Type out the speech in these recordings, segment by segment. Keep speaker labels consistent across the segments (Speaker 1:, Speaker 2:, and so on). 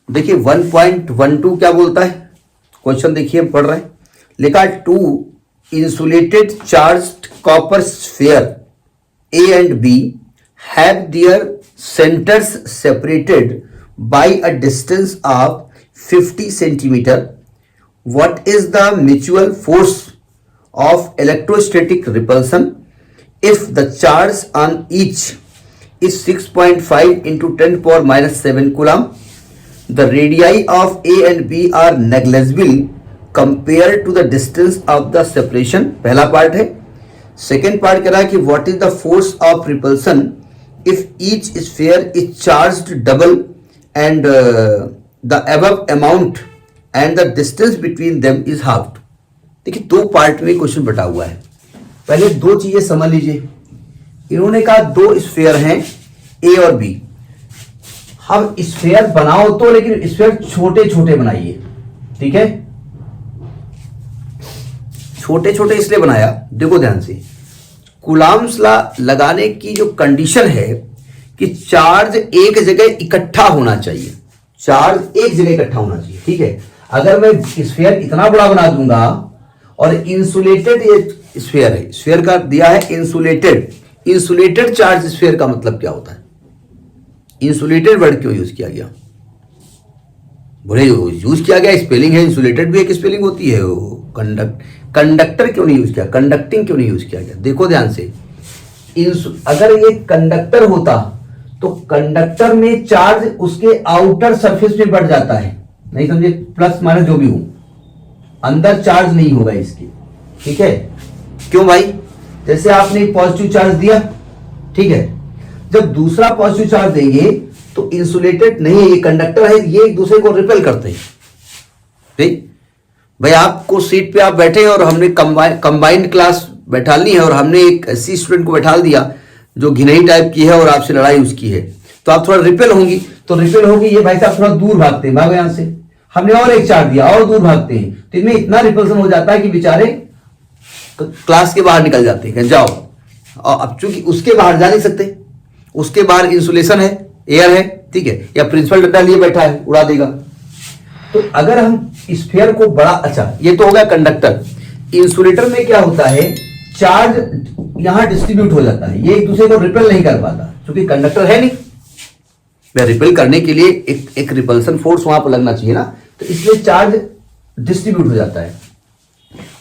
Speaker 1: देखिए 1.12 क्या बोलता है, क्वेश्चन देखिए हम पढ़ रहे हैं, लिखा 2 insulated charged copper sphere A and B have their centers separated by a distance of 50 centimeter. What is the mutual force of electrostatic repulsion if the charge on each is 6.5 into 10 power minus 7 coulomb? The radii of A and B are negligible compared to the distance of the separation. पहला part है. Second part कह रहा है कि what is the force of repulsion if each sphere is charged double and the above amount and the distance between them is halved. देखिए दो part में question बटा हुआ है. पहले दो चीजें समझ लीजिए. इन्होंने कहा दो स्फीयर हैं ए और बी. हम स्फीयर बनाओ तो, लेकिन स्फीयर छोटे छोटे बनाइए. ठीक है, छोटे छोटे इसलिए बनाया, देखो ध्यान से, कूलॉम्स लॉ लगाने की जो कंडीशन है कि चार्ज एक जगह इकट्ठा होना चाहिए. चार्ज एक जगह इकट्ठा होना चाहिए. ठीक है, अगर मैं स्फीयर इतना बड़ा बना दूंगा और इंसुलेटेड ये स्फीयर है, स्फीयर का दिया है इंसुलेटेड. इंसुलेटेड चार्ज स्फीयर का मतलब क्या होता है? इंसुलेटेड वर्ड क्यों यूज किया गया? बोले यूज किया गया, स्पेलिंग है, इंसुलेटेड भी एक स्पेलिंग होती है. कंडक्टर क्यों नहीं यूज किया, कंडक्टिंग क्यों नहीं यूज किया गया? देखो ध्यान से, अगर ये कंडक्टर होता तो कंडक्टर में चार्ज उसके आउटर सरफेस में बढ़ जाता है. नहीं समझे? प्लस माइनस जो भी हो, अंदर चार्ज नहीं होगा इसके. ठीक है, क्यों भाई? जैसे आपने पॉजिटिव चार्ज दिया, ठीक है, जब दूसरा पॉजिटिव चार्ज देंगे तो इंसुलेटेड नहीं है, ये कंडक्टर है, ये एक दूसरे को रिपेल करते हैं. ठीक भाई, आपको सीट पे आप बैठे और हमने कंबाइंड क्लास बैठालनी है और हमने एक ऐसी स्टूडेंट को बैठाल दिया जो घिनई टाइप की है और आपसे लड़ाई उसकी है, तो आप थोड़ा रिपेल होंगी. तो रिपेल होगी, ये भाई साहब थोड़ा दूर भागते हैं, भागो यहां से. हमने और एक चार्ज दिया और दूर भागते हैं, तो इनमें इतना रिपल्सन हो जाता है कि बेचारे क्लास के बाहर निकल जाते हैं. जाओ, और अब चूंकि उसके बाहर जा नहीं सकते, उसके बाहर इंसुलेशन है, एयर है, ठीक है, या प्रिंसिपल डंडा लिए बैठा है, उड़ा देगा. तो अगर हम स्फीयर को बड़ा, अच्छा ये तो हो गया कंडक्टर. इंसुलेटर में क्या होता है, चार्ज यहां डिस्ट्रीब्यूट हो जाता है, ये एक दूसरे को रिपेल नहीं कर पाता, क्योंकि कंडक्टर है नहीं. रिपेल करने के लिए एक रिपल्सन फोर्स वहां पर लगना चाहिए ना, तो इसलिए चार्ज डिस्ट्रीब्यूट हो जाता है.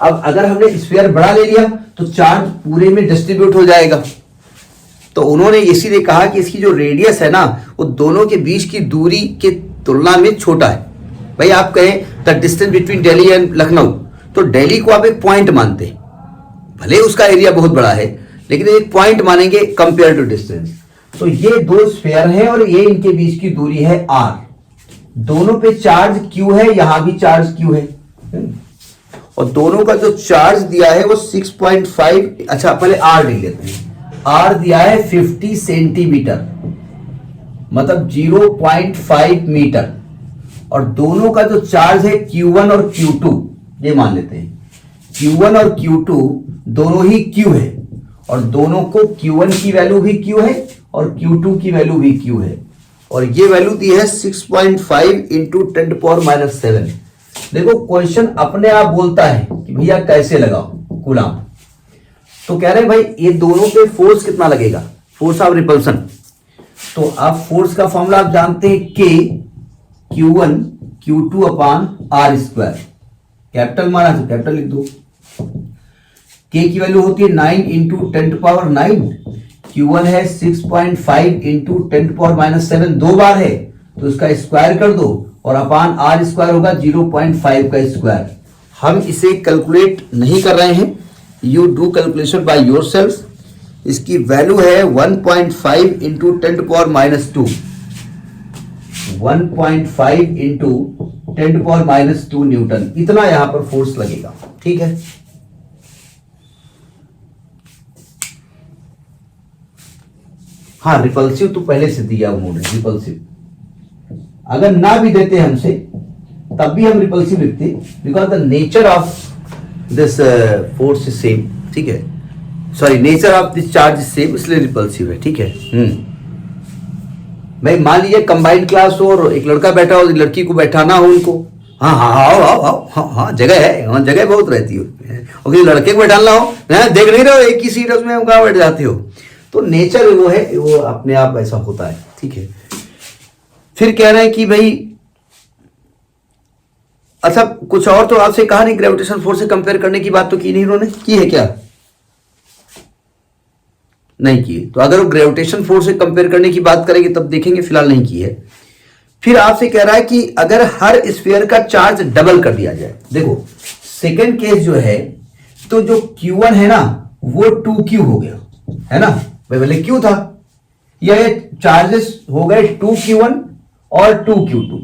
Speaker 1: अब अगर हमने स्फीयर बड़ा ले लिया तो चार्ज पूरे में डिस्ट्रीब्यूट हो जाएगा. तो उन्होंने इसीलिए कहा कि इसकी जो रेडियस है ना, वो दोनों के बीच की दूरी के तुलना में छोटा है. भाई आप कहें the distance between Delhi and Lucknow, तो दिल्ली को आप एक पॉइंट मानते हैं, भले उसका एरिया बहुत बड़ा है, लेकिन एक पॉइंट मानेंगे कंपेयर टू डिस्टेंस. तो ये दो स्फीयर हैं और ये इनके बीच की दूरी है r. दोनों पे चार्ज q है, यहां भी चार्ज q है, और दोनों का जो चार्ज दिया है वो 6.5. अच्छा पहले r लिख लेते हैं. r दिया है 50 सेंटीमीटर, मतलब 0.5 मीटर, और दोनों का जो चार्ज है Q1 और Q2, ये मान लेते हैं. Q1 और Q2 दोनों ही Q है, और दोनों को Q1 की वैल्यू भी Q है और Q2 की वैल्यू भी Q है, और ये वैल्यू दी है 6.5 इंटू 10⁻⁷. देखो क्वेश्चन अपने आप बोलता है कि भैया कैसे लगाओ कूलॉम. तो कह रहे हैं भाई ये दोनों पे फोर्स कितना लगेगा, फोर्स ऑफ रिपल्सन. तो आप फोर्स का फॉर्मूला आप जानते हैं, K Q1 Q2 अपान R स्क्वायर. कैपिटल माना तो कैपिटल लिख दो. K की वैल्यू होती है 9 इंटू 10⁹. Q1 है 6.5 इंटू 10⁻⁷, दो बार है तो इसका स्क्वायर कर दो, और अपान R स्क्वायर होगा 0.5 का स्क्वायर. हम इसे कैलकुलेट नहीं कर रहे हैं, you do calculation by yourself. इसकी वैल्यू है 1.5 इंटू 10⁻². 1.5 इंटू 10⁻² न्यूटन, इतना यहां पर फोर्स लगेगा. ठीक है, हाँ रिपल्सिव तो पहले से दिया उन्होंने. रिपल्सिव अगर ना भी देते हमसे तब भी हम रिपल्सिव लिखते, because the nature of this force is same. ठीक है, sorry nature of this charge is same, इसलिए रिपल्सिव है. ठीक है. भाई मान लीजिए कंबाइंड क्लास हो और एक लड़का बैठा हो, लड़की को बैठाना हो उनको, हाँ हाँ आओ आओ आओ, हाँ हाँ जगह है, वहाँ जगह बहुत रहती है, और किसी लड़के को बैठाना हो, देख नहीं रहे हो एक ही सीट उसमें कहाँ बैठ जाते हो। तो नेचर वो है, वो अपने आप ऐसा होता है, ठीक है। फिर कह रहे हैं कि भाई अच्छा कुछ और तो आपसे कहा नहीं, ग्रेविटेशन फोर्स से कंपेयर करने की बात तो की नहीं उन्होंने, की है क्या? नहीं की। तो अगर वो ग्रेविटेशन फोर्स से कंपेयर करने की बात करेंगे तब देखेंगे, फिलहाल नहीं की है। फिर आपसे कह रहा है कि अगर हर स्फीयर का चार्ज डबल कर दिया जाए, देखो सेकंड केस जो है, तो जो Q1 है ना वो 2Q हो गया, है ना, पहले Q था, ये चार्जेस हो गए 2Q1 और 2Q2।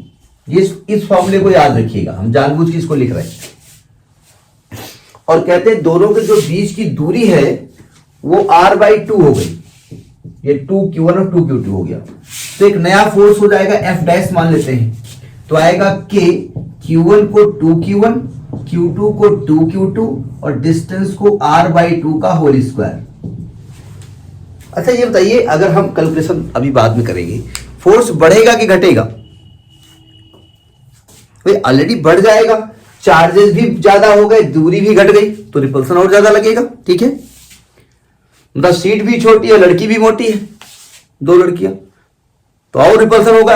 Speaker 1: इस फॉर्मूले को याद रखिएगा, हम जानबूझ के इसको लिख रहे हैं। और कहते हैं दोनों के जो बीच की दूरी है वो R/2 हो गई, ये 2Q1 और 2Q2 हो गया। तो एक नया फोर्स हो जाएगा F' मान लेते हैं, तो आएगा K, Q1 को 2Q1, Q2 को 2Q2 और डिस्टेंस को R/2 का होल स्क्वायर। अच्छा ये बताइए, अगर हम कैलकुलेशन अभी बाद में करेंगे, फोर्स बढ़ेगा कि घटेगा? भाई ऑलरेडी बढ़ जाएगा, चार्जेस भी ज्यादा हो गए, दूरी भी घट गई, तो रिपल्सन और ज्यादा लगेगा, ठीक है। मतलब सीट भी छोटी है, लड़की भी मोटी है, दो लड़कियां, तो और रिपल्सन होगा।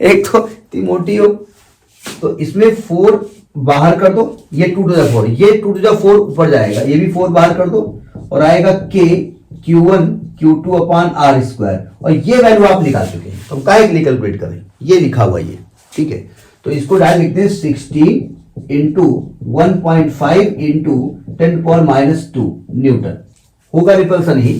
Speaker 1: एक तो इतनी मोटी हो, तो इसमें 4 बाहर कर दो, ये 2⁴, ये 2⁴ ऊपर जाएगा, ये भी 4 बाहर कर दो, और आएगा K Q1 Q2 अपान R², और ये वैल्यू आप निकाल चुके हैं, तो काहे के लिए कैलकुलेट करें, ये लिखा हुआ ये, ठीक है। तो इसको डायरेक्ट लिखते हैं 60 इंटू 1.5 इंटू 10⁻² न्यूटन होगा रिपल्सन ही।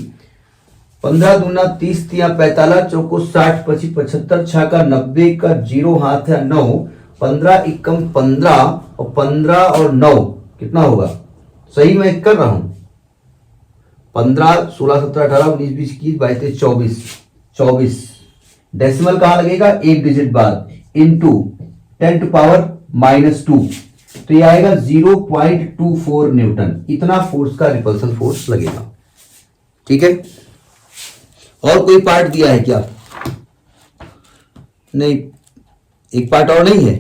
Speaker 1: 15 दूना 30, 3 45, चौको 60, 25 75, 6 का 90 का 0 हाथ है 9, 15 एकम 15 और 15 और 9 कितना होगा? सही मैं कर रहा हूं, 15 16 17 18 19 20 21 22 23 24। डेसिमल कहां लगेगा? एक डिजिट बाद, इंटू 10⁻², तो ये आएगा 0.24 न्यूटन। इतना फोर्स का रिपल्सन फोर्स लगेगा, ठीक है। और कोई पार्ट दिया है क्या? नहीं, एक पार्ट और नहीं है।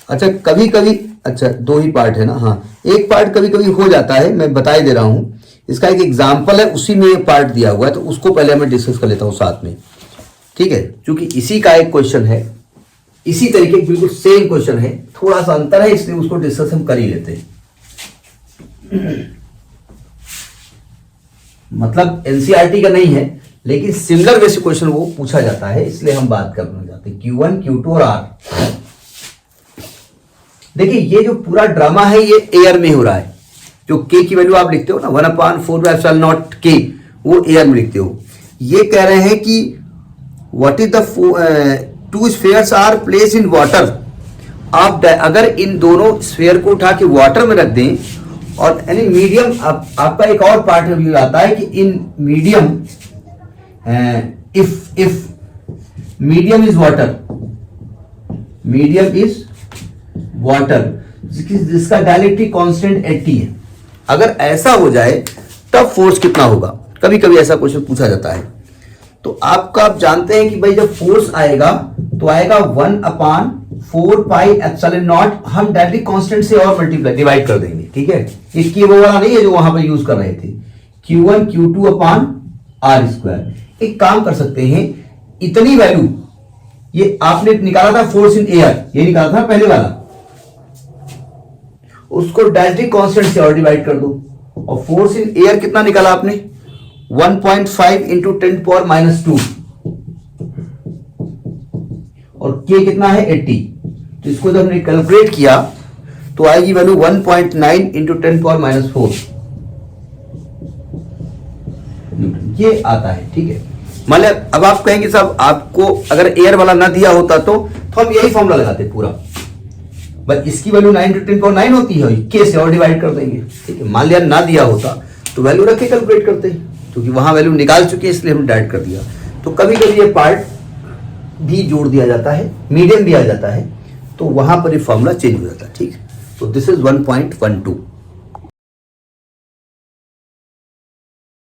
Speaker 1: अच्छा कभी कभी, अच्छा 2 ही पार्ट है ना, हाँ एक पार्ट कभी कभी हो जाता है, मैं बता ही दे रहा हूं। इसका एक एग्जाम्पल है, उसी में एक पार्ट दिया हुआ है, तो उसको पहले मैं डिस्कस कर लेता हूं साथ में, ठीक है। क्योंकि इसी का एक क्वेश्चन है, इसी तरीके बिल्कुल सेम क्वेश्चन है, थोड़ा सा अंतर है, इसलिए उसको डिस्कस हम कर ही लेते हैं। मतलब एनसीईआरटी का नहीं है, लेकिन सिमिलर वैसे क्वेश्चन वो पूछा जाता है, इसलिए हम बात करना चाहते हैं Q1 Q2 और R। देखिए ये जो पूरा ड्रामा है ये एयर में हो रहा है। जो K की वैल्यू आप लिखते हो ना 1/4 K, वो एयर में लिखते हो। ये कह रहे हैं कि what is the 2 spheres are place in water. आप अगर इन दोनों स्फीयर को उठा के वाटर में रख दें, और यानी मीडियम, आपका एक और पार्ट में भी आता है कि in medium, if medium is water, medium is water, जिसका डायलेक्ट्रिक कांस्टेंट 80 है, अगर ऐसा हो जाए तब फोर्स कितना होगा? कभी कभी ऐसा क्वेश्चन पूछा जाता है। तो आप जानते हैं कि भाई जब फोर्स आएगा तो आएगा 1/4πε0, हम डायरेक्ट कांस्टेंट से और मल्टीप्लाई डिवाइड कर देंगे, ठीक है। इसकी वो वाला नहीं है जो वहां पर यूज कर रहे थे, Q1 Q2 अपान R²। एक काम कर सकते हैं, इतनी वैल्यू ये आपने निकाला था फोर्स इन एयर, ये निकाला था पहले वाला, उसको डायरेक्ट कांस्टेंट से और डिवाइड कर दो, और फोर्स इन एयर कितना निकाला आपने? 1.5 इंटू 10⁻², और K कितना है? 80। तो इसको जब हमने कैलकुलेट किया तो आएगी वैल्यू 1.9 इंटू 10⁻⁴, ये आता है, ठीक है। मतलब अब आप कहेंगे साहब आपको अगर एयर वाला ना दिया होता तो हम यही फॉर्मूला लगाते पूरा, बस इसकी वैल्यू 9 इंटू 10⁻⁹ होती है, K से और डिवाइड कर देंगे, ठीक है। मान लिया ना दिया होता तो वैल्यू रख के कैलकुलेट करते, क्योंकि वहां वैल्यू निकाल चुके हैं इसलिए हम डायरेक्ट कर दिया। तो कभी कभी ये पार्ट भी जोड़ दिया जाता है, मीडियम भी आ जाता है, तो वहां पर ये फॉर्मूला चेंज हो जाता है, ठीक है। तो दिस इज 1.12।